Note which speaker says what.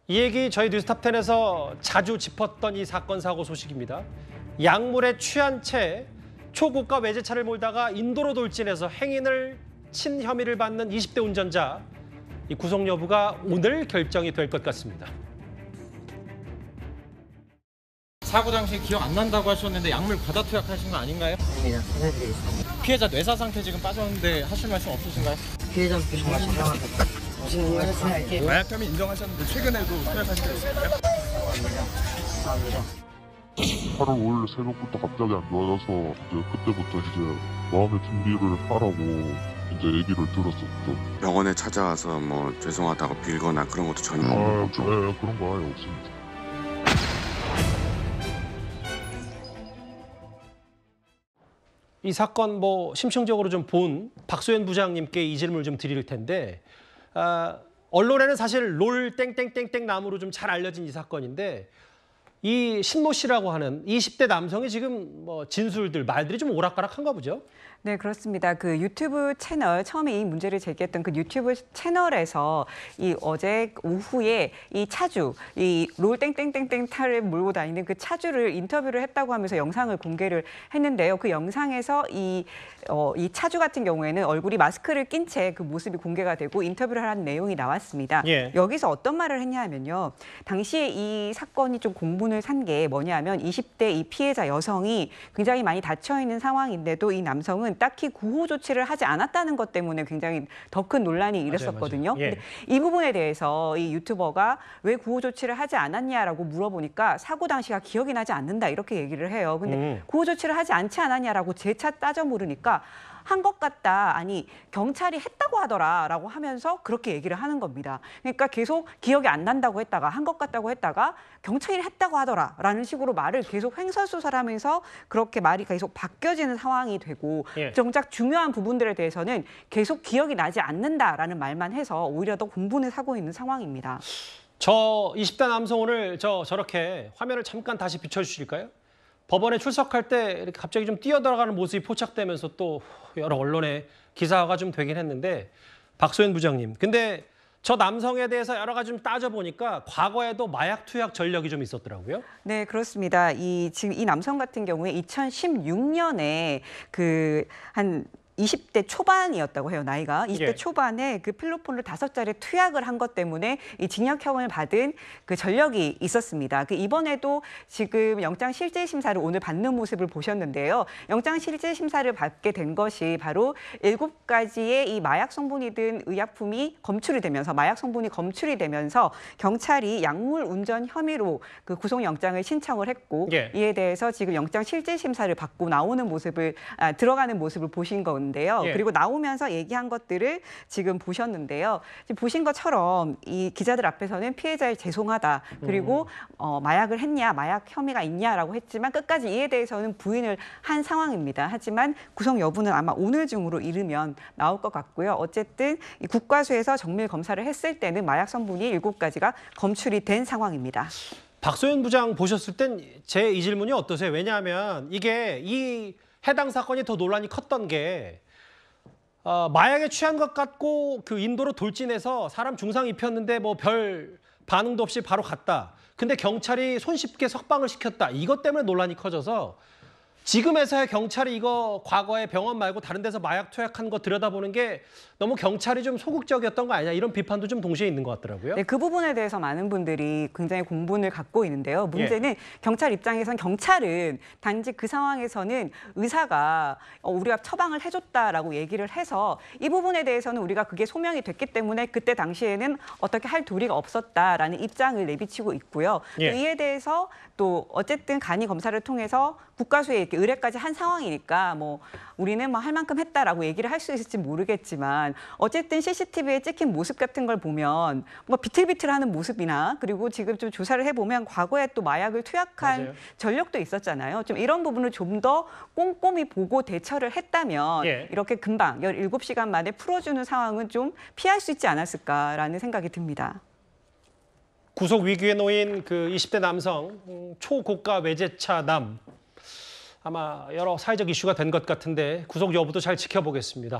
Speaker 1: 이 얘기 저희 뉴스탑10에서 자주 짚었던 이 사건 사고 소식입니다. 약물에 취한 채 초고가 외제차를 몰다가 인도로 돌진해서 행인을 친 혐의를 받는 20대 운전자. 이 구속 여부가 오늘 결정이 될 것 같습니다.
Speaker 2: 사고 당시 기억 안 난다고 하셨는데 약물 과다 투약하신 거 아닌가요?
Speaker 3: 아닙니다. 사과드리겠습니다.
Speaker 2: 피해자 뇌사 상태 지금 빠졌는데 하실 말씀 없으신가요?
Speaker 3: 피해자 조심하 사과드립니다. 무슨 말씀할게요?
Speaker 2: 마약 혐의 인정하셨는데 최근에도 투약하신 거 있을까요?
Speaker 3: 감사합니다.
Speaker 4: 8월 5일 새벽부터 갑자기 안 좋아져서 이제 그때부터 이제 마음의 준비를 하라고 이제 얘기를 들었었죠.
Speaker 5: 병원에 찾아와서 뭐 죄송하다고 빌거나 그런 것도 전혀
Speaker 4: 아,
Speaker 5: 없죠.
Speaker 4: 네, 그런 거 아예 없습니다.
Speaker 1: 이 사건 심층적으로 좀 본 박소연 부장님께 이 질문을 좀 드릴 텐데 언론에는 사실 롤 땡땡땡땡 남으로 좀 잘 알려진 이 사건인데 이 신모 씨라고 하는 20대 남성의 지금 진술들 말들이 좀 오락가락한가 보죠?
Speaker 6: 네, 그렇습니다. 그 유튜브 채널, 처음에 이 문제를 제기했던 그 유튜브 채널에서 이 어제 오후에 이 차주, 이 롤 땡땡땡땡 타를 몰고 다니는 그 차주를 인터뷰를 했다고 하면서 영상을 공개를 했는데요. 그 영상에서 이 차주 같은 경우에는 얼굴이 마스크를 낀 채 그 모습이 공개가 되고 인터뷰를 한 내용이 나왔습니다.
Speaker 1: 예.
Speaker 6: 여기서 어떤 말을 했냐 하면요. 당시에 이 사건이 좀 공분을 산 게 뭐냐면 20대 이 피해자 여성이 굉장히 많이 다쳐 있는 상황인데도 이 남성은 딱히 구호 조치를 하지 않았다는 것 때문에 굉장히 더 큰 논란이 일었었거든요.
Speaker 1: 맞아요. 예.
Speaker 6: 근데 이 부분에 대해서 이 유튜버가 왜 구호 조치를 하지 않았냐라고 물어보니까 사고 당시가 기억이 나지 않는다 이렇게 얘기를 해요. 근데 구호 조치를 하지 않지 않았냐라고 재차 따져 물으니까 한 것 같다. 아니 경찰이 했다고 하더라라고 하면서 그렇게 얘기를 하는 겁니다. 그러니까 계속 기억이 안 난다고 했다가 한 것 같다고 했다가 경찰이 했다고 하더라라는 식으로 말을 계속 횡설수설 하면서 그렇게 말이 계속 바뀌어지는 상황이 되고
Speaker 1: 예.
Speaker 6: 정작 중요한 부분들에 대해서는 계속 기억이 나지 않는다라는 말만 해서 오히려 더 공분을 사고 있는 상황입니다.
Speaker 1: 저 20대 남성 오늘 저렇게 화면을 잠깐 다시 비춰주실까요? 법원에 출석할 때 이렇게 갑자기 좀 뛰어들어가는 모습이 포착되면서 또 여러 언론에 기사화가 좀 되긴 했는데 박소연 부장님, 근데 저 남성에 대해서 여러 가지 좀 따져보니까 과거에도 마약 투약 전력이 좀 있었더라고요.
Speaker 6: 네, 그렇습니다. 지금 이 남성 같은 경우에 2016년에 한 20대 초반이었다고 해요, 나이가. 20대
Speaker 1: 예.
Speaker 6: 초반에 그 필로폰을 5자리 투약을 한 것 때문에 이 징역형을 받은 그 전력이 있었습니다. 이번에도 지금 영장실질심사를 오늘 받는 모습을 보셨는데요. 영장실질심사를 받게 된 것이 바로 7가지의 이 마약 성분이 든 의약품이 검출이 되면서 마약 성분이 검출이 되면서 경찰이 약물 운전 혐의로 그 구속영장을 신청을 했고
Speaker 1: 예.
Speaker 6: 이에 대해서 지금 영장실질심사를 받고 나오는 모습을 들어가는 모습을 보신 건데요.
Speaker 1: 예.
Speaker 6: 그리고 나오면서 얘기한 것들을 지금 보셨는데요. 지금 보신 것처럼 이 기자들 앞에서는 피해자에 죄송하다. 그리고 마약을 했냐, 마약 혐의가 있냐라고 했지만 끝까지 이에 대해서는 부인을 한 상황입니다. 하지만 구속 여부는 아마 오늘 중으로 이르면 나올 것 같고요. 어쨌든 이 국과수에서 정밀 검사를 했을 때는 마약 성분이 7가지가 검출이 된 상황입니다.
Speaker 1: 박소연 부장 보셨을 땐 제 이 질문이 어떠세요? 왜냐하면 이게 이 해당 사건이 더 논란이 컸던 게 마약에 취한 것 같고 그 인도로 돌진해서 사람 중상 입혔는데 별 반응도 없이 바로 갔다. 근데 경찰이 손쉽게 석방을 시켰다. 이것 때문에 논란이 커져서 지금에서야 경찰이 이거 과거에 병원 말고 다른 데서 마약 투약한 거 들여다보는 게 너무 경찰이 좀 소극적이었던 거 아니냐 이런 비판도 좀 동시에 있는 것 같더라고요.
Speaker 6: 네, 그 부분에 대해서 많은 분들이 굉장히 공분을 갖고 있는데요. 문제는 경찰 입장에선 경찰은 단지 그 상황에서는 의사가 우리가 처방을 해줬다라고 얘기를 해서 이 부분에 대해서는 우리가 그게 소명이 됐기 때문에 그때 당시에는 어떻게 할 도리가 없었다라는 입장을 내비치고 있고요.
Speaker 1: 예.
Speaker 6: 이에 대해서 또 어쨌든 간이 검사를 통해서 국가수에 이렇게 의뢰까지 한 상황이니까 우리는 할 만큼 했다라고 얘기를 할 수 있을지 모르겠지만 어쨌든 CCTV에 찍힌 모습 같은 걸 보면 뭔가 비틀비틀하는 모습이나 그리고 지금 좀 조사를 해보면 과거에 또 마약을 투약한
Speaker 1: 맞아요.
Speaker 6: 전력도 있었잖아요. 좀 이런 부분을 좀 더 꼼꼼히 보고 대처를 했다면
Speaker 1: 예.
Speaker 6: 이렇게 금방 17시간 만에 풀어주는 상황은 좀 피할 수 있지 않았을까라는 생각이 듭니다.
Speaker 1: 구속 위기에 놓인 그 20대 남성 초고가 외제차 남 아마 여러 사회적 이슈가 된 것 같은데 구속 여부도 잘 지켜보겠습니다.